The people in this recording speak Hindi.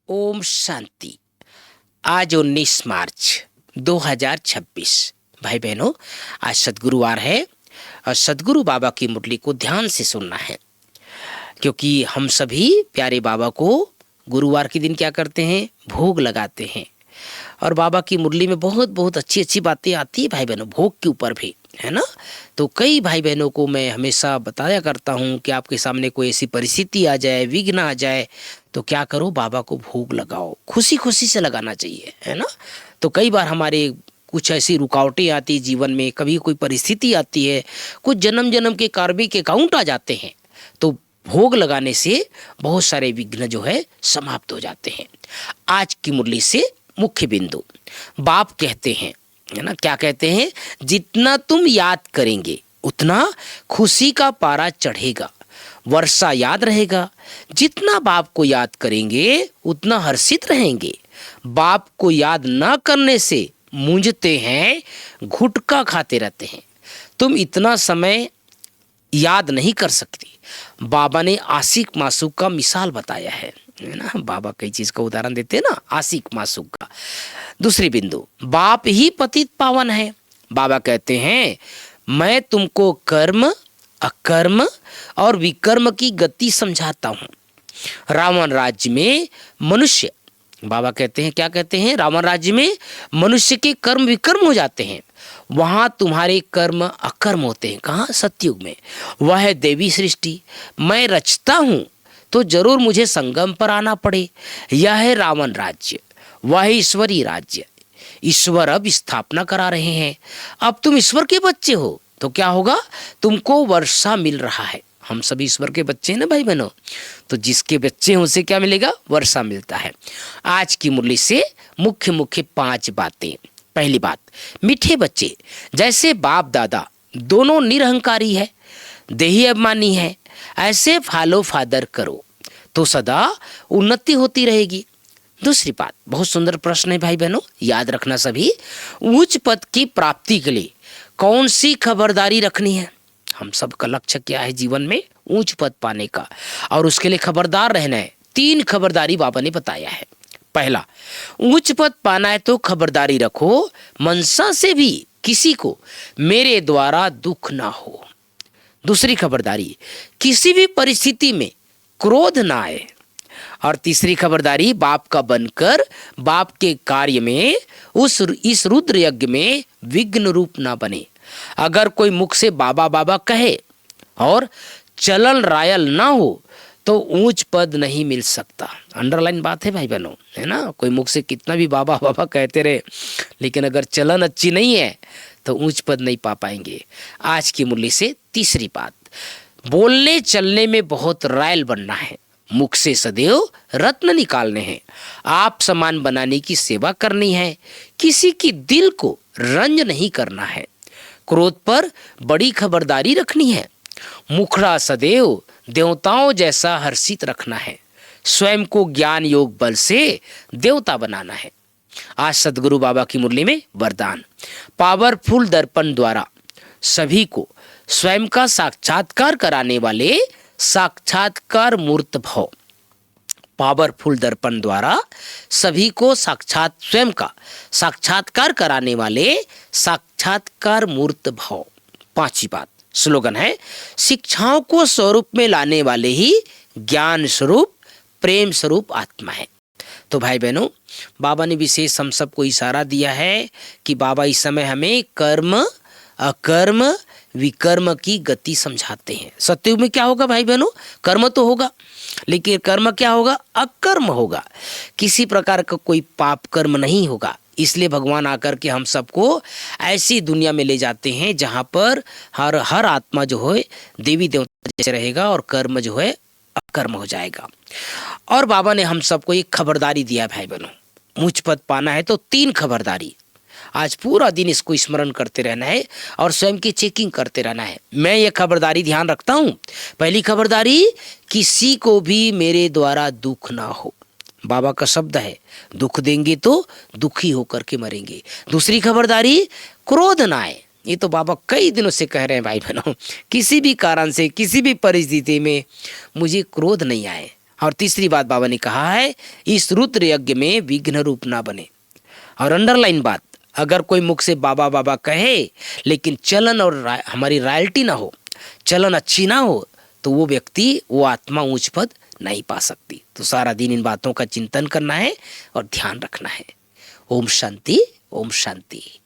ओम शांति। आज 19 मार्च 2026। भाई बहनों, आज सद्गुरुवार है और सद्गुरु बाबा की मुरली को ध्यान से सुनना है, क्योंकि हम सभी प्यारे बाबा को गुरुवार के दिन क्या करते हैं, भोग लगाते हैं। और बाबा की मुरली में बहुत बहुत अच्छी अच्छी बातें आती है भाई बहनों, भोग के ऊपर भी, है ना। तो कई भाई बहनों को मैं हमेशा बताया करता हूँ कि आपके सामने कोई ऐसी परिस्थिति आ जाए, विघ्न आ जाए, तो क्या करो, बाबा को भोग लगाओ। खुशी खुशी से लगाना चाहिए, है ना। तो कई बार हमारे कुछ ऐसी रुकावटें आती है जीवन में, कभी कोई परिस्थिति आती है, कुछ जन्म जन्म के कार्मिक अकाउंट आ जाते हैं, तो भोग लगाने से बहुत सारे विघ्न जो है समाप्त हो जाते हैं। आज की मुरली से मुख्य बिंदु, बाप कहते हैं, है ना, क्या कहते हैं, जितना तुम याद करेंगे उतना खुशी का पारा चढ़ेगा, वर्षा याद रहेगा। जितना बाप को याद करेंगे उतना हर्षित रहेंगे। बाप को याद ना करने से मूंझते हैं, घुटका खाते रहते हैं। तुम इतना समय याद नहीं कर सकती। बाबा ने आशिक मासूक का मिसाल बताया है ना। बाबा कई चीज का उदाहरण देते हैं ना, आशिक मासूक का। दूसरी बिंदु, बाप ही पतित पावन है। बाबा कहते हैं, मैं तुमको कर्म, अकर्म और विकर्म की गति समझाता हूँ। रावण राज्य में मनुष्य, बाबा कहते हैं, क्या कहते हैं, रावण राज्य में मनुष्य के कर्म विकर्म हो जाते हैं। वहां तुम्हारे कर्म अकर्म होते हैं। कहाँ? सतयुग में। वह है देवी सृष्टि। मैं रचता हूं तो जरूर मुझे संगम पर आना पड़े। यह है रावण राज्य, वह है ईश्वरी राज्य। ईश्वर अब स्थापना करा रहे हैं। अब तुम ईश्वर के बच्चे हो तो क्या होगा, तुमको वर्षा मिल रहा है। हम सभी ईश्वर के बच्चे हैं ना भाई बहनों, तो जिसके बच्चे हैं उसे क्या मिलेगा, वर्षा मिलता है। आज की मुरली से मुख्य मुख्य 5 बातें। पहली बात, मीठे बच्चे जैसे बाप दादा दोनों निरहंकारी है, देही अभिमानी है, ऐसे फॉलो फादर करो तो सदा उन्नति होती रहेगी। दूसरी बात, बहुत सुंदर प्रश्न है भाई बहनों, याद रखना सभी। उच्च पद की प्राप्ति के लिए कौन सी खबरदारी रखनी है? हम सब का लक्ष्य क्या है जीवन में? ऊंच पद पाने का, और उसके लिए खबरदार रहना है। 3 खबरदारी बाबा ने बताया है। पहला, उच्च पद पाना है तो खबरदारी रखो, मनसा से भी किसी को मेरे द्वारा दुख ना हो। दूसरी खबरदारी, किसी भी परिस्थिति में क्रोध ना आए। और तीसरी खबरदारी, बाप का बनकर बाप के कार्य में इस रुद्र यज्ञ में विघ्न रूप ना बने। अगर कोई मुख से बाबा बाबा कहे और चलन रायल ना हो तो ऊंच पद नहीं मिल सकता। अंडरलाइन बात है भाई बहनों, है ना। कोई मुख से कितना भी बाबा बाबा कहते रहे, लेकिन अगर चलन अच्छी नहीं है तो ऊंच पद नहीं पा पाएंगे। आज की मुरली से तीसरी बात, बोलने चलने में बहुत रायल बनना है। मुख से सदैव रत्न निकालने हैं। आप समान बनाने की सेवा करनी है। किसी की दिल को रंज नहीं करना है। क्रोध पर बड़ी खबरदारी रखनी है। मुखड़ा सदैव देवताओं जैसा हर्षित रखना है। स्वयं को ज्ञान योग बल से देवता बनाना है। आज सदगुरु बाबा की मुरली में वरदान, पावरफुल दर्पण द्वारा सभी को स्वयं का साक्षात्कार कराने वाले साक्षात्कार मूर्त भव। पावरफुल दर्पण द्वारा सभी को स्वयं का साक्षात्कार कराने वाले साक्षात्कार मूर्त भव। 5वीं बात, स्लोगन है, शिक्षाओं को स्वरूप में लाने वाले ही ज्ञान स्वरूप प्रेम स्वरूप आत्मा है। तो भाई बहनों, बाबा ने विशेष हम सबको इशारा दिया है कि बाबा इस समय हमें कर्म, अकर्म, विकर्म की गति समझाते हैं। सतयुग में क्या होगा भाई बहनों, कर्म तो होगा, लेकिन कर्म क्या होगा, अकर्म होगा। किसी प्रकार का कोई पाप कर्म नहीं होगा। इसलिए भगवान आकर के हम सबको ऐसी दुनिया में ले जाते हैं जहां पर हर आत्मा जो है देवी देवता जैसे रहेगा और कर्म जो है अकर्म हो जाएगा। और बाबा ने हम सबको एक खबरदारी दिया भाई बहनों, ऊंच पद पाना है तो 3 खबरदारी। आज पूरा दिन इसको स्मरण करते रहना है और स्वयं की चेकिंग करते रहना है। मैं ये खबरदारी ध्यान रखता हूँ। पहली खबरदारी, किसी को भी मेरे द्वारा दुख ना हो। बाबा का शब्द है, दुख देंगे तो दुखी होकर के मरेंगे। दूसरी खबरदारी, क्रोध ना आए। ये तो बाबा कई दिनों से कह रहे हैं भाई बहनों, किसी भी कारण से किसी भी परिस्थिति में मुझे क्रोध नहीं आए। और तीसरी बात बाबा ने कहा है, इस रुद्र यज्ञ में विघ्न रूप ना बने। और अंडरलाइन बात, अगर कोई मुख से बाबा बाबा कहे लेकिन चलन और हमारी रॉयल्टी ना हो, चलन अच्छी ना हो, तो वो व्यक्ति, वो आत्मा ऊंच पद नहीं पा सकती। तो सारा दिन इन बातों का चिंतन करना है और ध्यान रखना है। ओम शांति, ओम शांति।